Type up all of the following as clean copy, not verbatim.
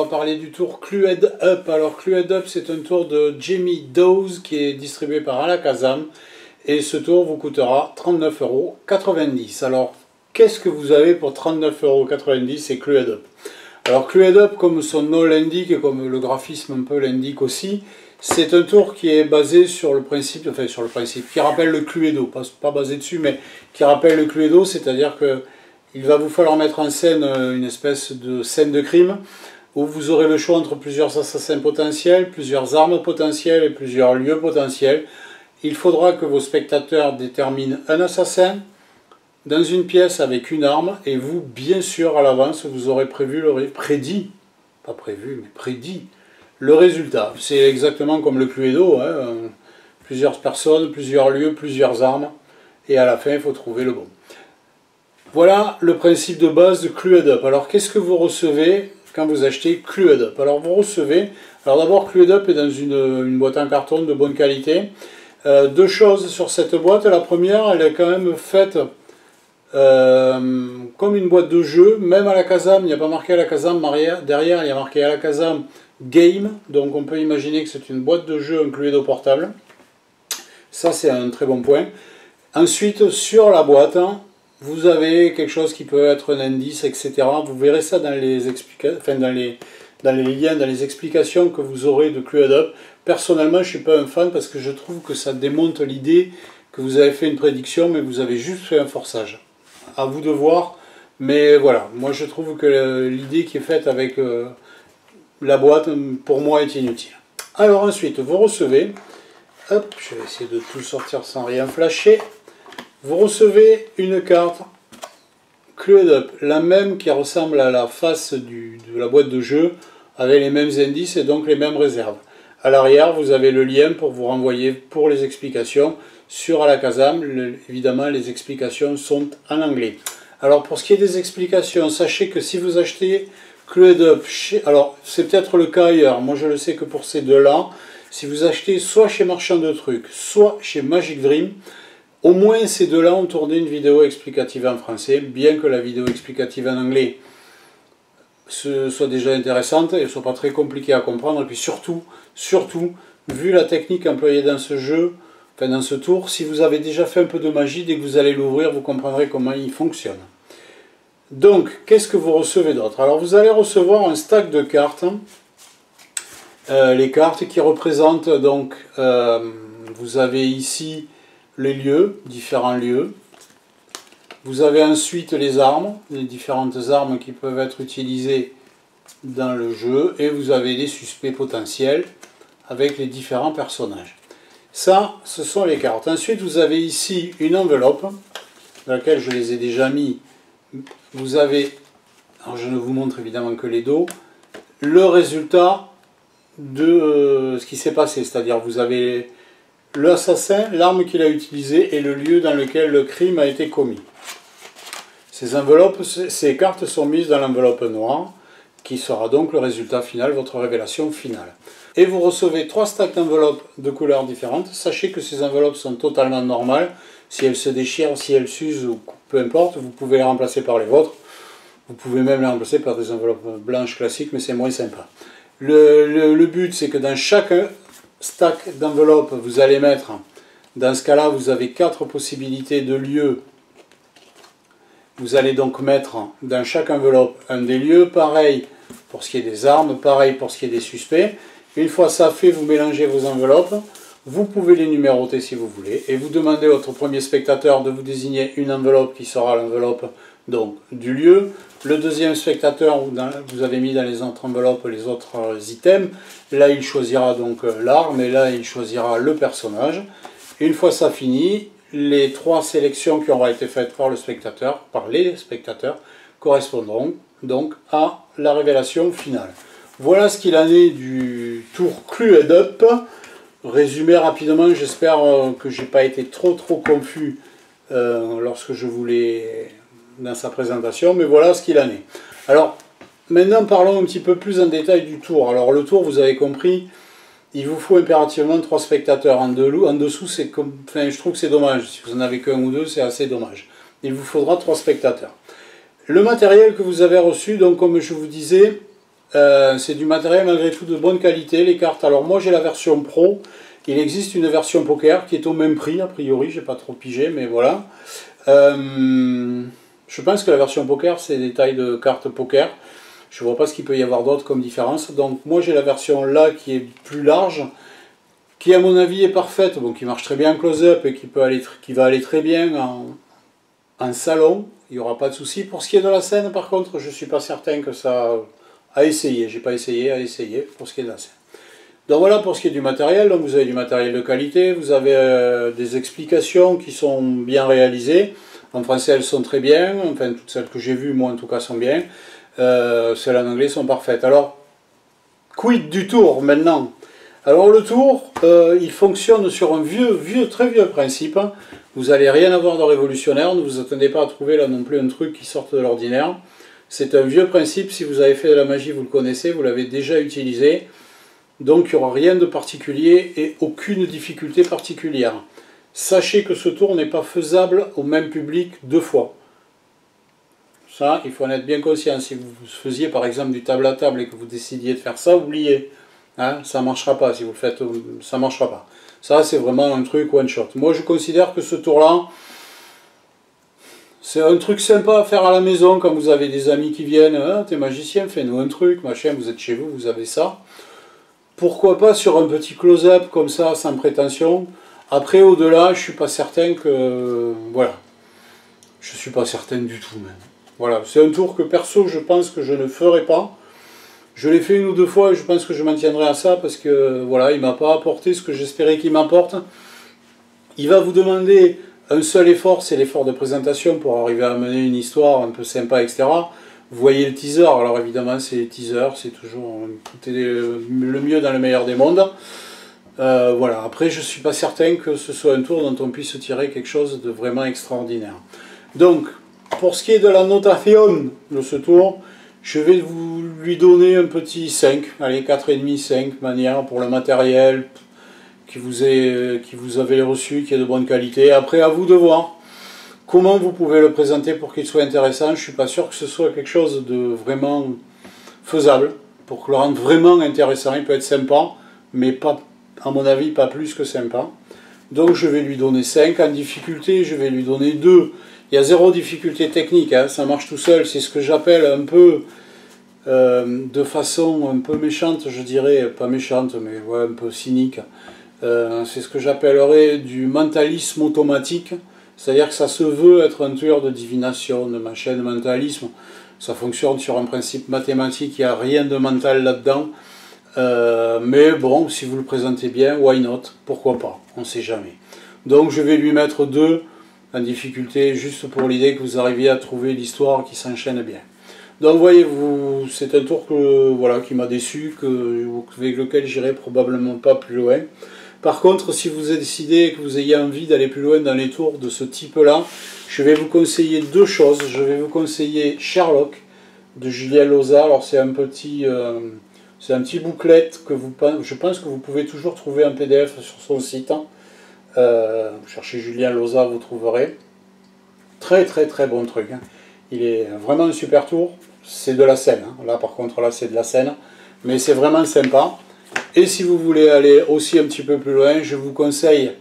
va parler du tour Cluehead Up. Alors Cluehead Up, c'est un tour de Jamie Dawes qui est distribué par Alakazam. Et ce tour vous coûtera 39,90 €. Alors, qu'est-ce que vous avez pour 39,90 € et Cluehead Up? Alors Cluehead Up, comme son nom l'indique et comme le graphisme un peu l'indique aussi, c'est un tour qui est basé sur le principe, qui rappelle le Cluedo, pas basé dessus, mais qui rappelle le Cluedo, c'est-à-dire que il va vous falloir mettre en scène une espèce de scène de crime, où vous aurez le choix entre plusieurs assassins potentiels, plusieurs armes potentielles et plusieurs lieux potentiels. Il faudra que vos spectateurs déterminent un assassin dans une pièce avec une arme, et vous, bien sûr, à l'avance, vous aurez prédit le résultat. C'est exactement comme le Cluedo, hein, plusieurs personnes, plusieurs lieux, plusieurs armes, et à la fin, il faut trouver le bon. Voilà le principe de base de Cluehead Up. Alors, qu'est-ce que vous recevez quand vous achetez Cluehead Up? Alors, vous recevez... Alors d'abord, Cluehead Up est dans une boîte en carton de bonne qualité. Deux choses sur cette boîte. La première, elle est quand même faite comme une boîte de jeu. Même Alakazam, il n'y a pas marqué Alakazam derrière, il y a marqué Alakazam Game. Donc on peut imaginer que c'est une boîte de jeu, un Cluedo portable. Ça, c'est un très bon point. Ensuite, sur la boîte, vous avez quelque chose qui peut être un indice, etc. Vous verrez ça dans les liens, dans les explications que vous aurez de Cluehead Up. Personnellement, je ne suis pas un fan parce que je trouve que ça démonte l'idée que vous avez fait une prédiction, mais vous avez juste fait un forçage. À vous de voir, mais voilà. Moi, je trouve que l'idée qui est faite avec la boîte, pour moi, est inutile. Alors ensuite, vous recevez... Hop, je vais essayer de tout sortir sans rien flasher. Vous recevez une carte Cluehead Up, la même qui ressemble à la face de la boîte de jeu, avec les mêmes indices et donc les mêmes réserves. À l'arrière, vous avez le lien pour vous renvoyer pour les explications sur Alakazam. Évidemment, les explications sont en anglais. Alors, pour ce qui est des explications, sachez que si vous achetez Cluehead Up, alors c'est peut-être le cas ailleurs, moi je le sais que pour ces deux-là, si vous achetez soit chez Marchand de Trucs, soit chez Magic Dream, au moins ces deux-là ont tourné une vidéo explicative en français, bien que la vidéo explicative en anglais soit déjà intéressante et ne soit pas très compliquée à comprendre. Et puis surtout, vu la technique employée dans ce jeu, enfin dans ce tour, si vous avez déjà fait un peu de magie, dès que vous allez l'ouvrir, vous comprendrez comment il fonctionne. Donc, qu'est-ce que vous recevez d'autre? Alors, vous allez recevoir un stack de cartes. Les cartes qui représentent donc, vous avez ici les lieux, différents lieux. Vous avez ensuite les armes, les différentes armes qui peuvent être utilisées dans le jeu, et vous avez les suspects potentiels avec les différents personnages. Ça, ce sont les cartes. Ensuite, vous avez ici une enveloppe, dans laquelle je les ai déjà mis. Vous avez, alors je ne vous montre évidemment que les dos, le résultat de ce qui s'est passé, c'est-à-dire vous avez l'assassin, l'arme qu'il a utilisée et le lieu dans lequel le crime a été commis. Ces cartes sont mises dans l'enveloppe noire, qui sera donc le résultat final, votre révélation finale. Et vous recevez 3 stacks d'enveloppes de couleurs différentes. Sachez que ces enveloppes sont totalement normales. Si elles se déchirent, si elles s'usent, ou peu importe, vous pouvez les remplacer par les vôtres. Vous pouvez même les remplacer par des enveloppes blanches classiques, mais c'est moins sympa. Le but, c'est que dans chaque stack d'enveloppes, vous allez mettre, dans ce cas-là, vous avez 4 possibilités de lieux. Vous allez donc mettre dans chaque enveloppe un des lieux, pareil pour ce qui est des armes, pareil pour ce qui est des suspects. Une fois ça fait, vous mélangez vos enveloppes, vous pouvez les numéroter si vous voulez, et vous demandez à votre premier spectateur de vous désigner une enveloppe qui sera l'enveloppe donc du lieu. Le deuxième spectateur, vous avez mis dans les autres enveloppes les autres items, là il choisira donc l'arme, et là il choisira le personnage. Une fois ça fini, les 3 sélections qui auront été faites par les spectateurs, correspondront donc à la révélation finale. Voilà ce qu'il en est du tour Cluehead Up. Résumé rapidement, j'espère que je n'ai pas été trop confus lorsque je voulais dans sa présentation, mais voilà ce qu'il en est. Alors, maintenant parlons un petit peu plus en détail du tour. Alors le tour, vous avez compris, il vous faut impérativement 3 spectateurs. En dessous, je trouve que c'est dommage. Si vous n'en avez qu'un ou deux, c'est assez dommage. Il vous faudra 3 spectateurs. Le matériel que vous avez reçu, donc comme je vous disais, C'est du matériel malgré tout de bonne qualité, les cartes. Alors moi j'ai la version Pro, il existe une version Poker qui est au même prix, a priori, j'ai pas trop pigé, mais voilà. Je pense que la version Poker c'est des tailles de cartes Poker. Je vois pas ce qu'il peut y avoir d'autre comme différence. Donc moi j'ai la version là qui est plus large, qui à mon avis est parfaite, bon, qui marche très bien en close-up et qui va aller très bien en salon. Il n'y aura pas de souci. Pour ce qui est de la scène, par contre, je ne suis pas certain que ça... À essayer, j'ai pas essayé, à essayer pour ce qui est de la scène. Donc voilà pour ce qui est du matériel. Donc vous avez du matériel de qualité, vous avez des explications qui sont bien réalisées. En français, elles sont très bien. Enfin, toutes celles que j'ai vues, moi en tout cas, sont bien. Celles en anglais sont parfaites. Alors, quid du tour maintenant? Alors le tour, il fonctionne sur un très vieux principe. Vous n'allez rien avoir de révolutionnaire, ne vous attendez pas à trouver là non plus un truc qui sorte de l'ordinaire. C'est un vieux principe, si vous avez fait de la magie, vous le connaissez, vous l'avez déjà utilisé. Donc il n'y aura rien de particulier et aucune difficulté particulière. Sachez que ce tour n'est pas faisable au même public deux fois. Ça, il faut en être bien conscient. Si vous faisiez par exemple du table à table et que vous décidiez de faire ça, oubliez. Hein, ça ne marchera pas. Si vous le faites, ça ne marchera pas. Ça, c'est vraiment un truc one shot. Moi, je considère que ce tour-là, c'est un truc sympa à faire à la maison quand vous avez des amis qui viennent. Ah, t'es magicien, fais-nous un truc, machin, vous êtes chez vous, vous avez ça. Pourquoi pas sur un petit close-up comme ça, sans prétention. Après, au-delà, je suis pas certain que... Voilà. Je suis pas certain du tout, même. Voilà, c'est un tour que perso, je pense que je ne ferai pas. Je l'ai fait une ou deux fois et je pense que je m'en tiendrai à ça parce que, voilà, il m'a pas apporté ce que j'espérais qu'il m'apporte. Il va vous demander... Un seul effort, c'est l'effort de présentation pour arriver à mener une histoire un peu sympa, etc. Vous voyez le teaser, alors évidemment c'est les teasers, c'est toujours le mieux dans le meilleur des mondes. Voilà, après je ne suis pas certain que ce soit un tour dont on puisse tirer quelque chose de vraiment extraordinaire. Donc, pour ce qui est de la notation de ce tour, je vais lui donner un petit 5, allez 4,5, 5 manières pour le matériel, qui vous avez reçu, qui est de bonne qualité. Après, à vous de voir comment vous pouvez le présenter pour qu'il soit intéressant. Je ne suis pas sûr que ce soit quelque chose de vraiment faisable. Pour le rendre vraiment intéressant, il peut être sympa, mais pas, à mon avis, pas plus que sympa. Donc je vais lui donner 5. En difficulté, je vais lui donner 2. Il y a 0 difficulté technique, hein, ça marche tout seul. C'est ce que j'appelle un peu, de façon un peu méchante, je dirais, pas méchante, mais ouais, un peu cynique. C'est ce que j'appellerais du mentalisme automatique, c'est-à-dire que ça se veut être un tueur de divination, de machin, de mentalisme. Ça fonctionne sur un principe mathématique, il n'y a rien de mental là-dedans. Mais bon, si vous le présentez bien, why not? Pourquoi pas? On ne sait jamais. Donc je vais lui mettre 2 en difficulté, juste pour l'idée que vous arriviez à trouver l'histoire qui s'enchaîne bien. Donc voyez-vous, c'est un tour que, voilà, qui m'a déçu, avec lequel j'irai probablement pas plus loin. Par contre, si vous décidez que vous ayez envie d'aller plus loin dans les tours de ce type-là, je vais vous conseiller 2 choses. Je vais vous conseiller Sherlock de Julien Loza. Alors c'est un petit booklet que je pense que vous pouvez toujours trouver en PDF sur son site. Vous cherchez Julien Loza, vous trouverez. Très très très bon truc. Hein. Il est vraiment un super tour. C'est de la scène. Hein. Là par contre, là c'est de la scène. Mais c'est vraiment sympa. Et si vous voulez aller aussi un petit peu plus loin, je vous conseille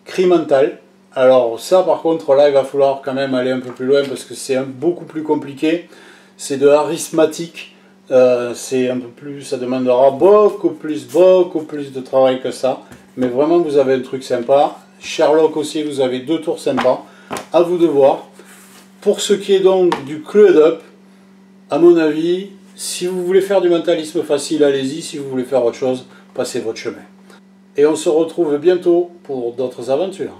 Cri Mental. Alors ça par contre, là il va falloir quand même aller un peu plus loin parce que c'est beaucoup plus compliqué. C'est de arithmétique. C'est un peu plus, ça demandera beaucoup plus de travail que ça. Mais vraiment vous avez un truc sympa. Sherlock aussi, vous avez 2 tours sympas. À vous de voir. Pour ce qui est donc du close-up, à mon avis, si vous voulez faire du mentalisme facile, allez-y. Si vous voulez faire autre chose, passez votre chemin. Et on se retrouve bientôt pour d'autres aventures.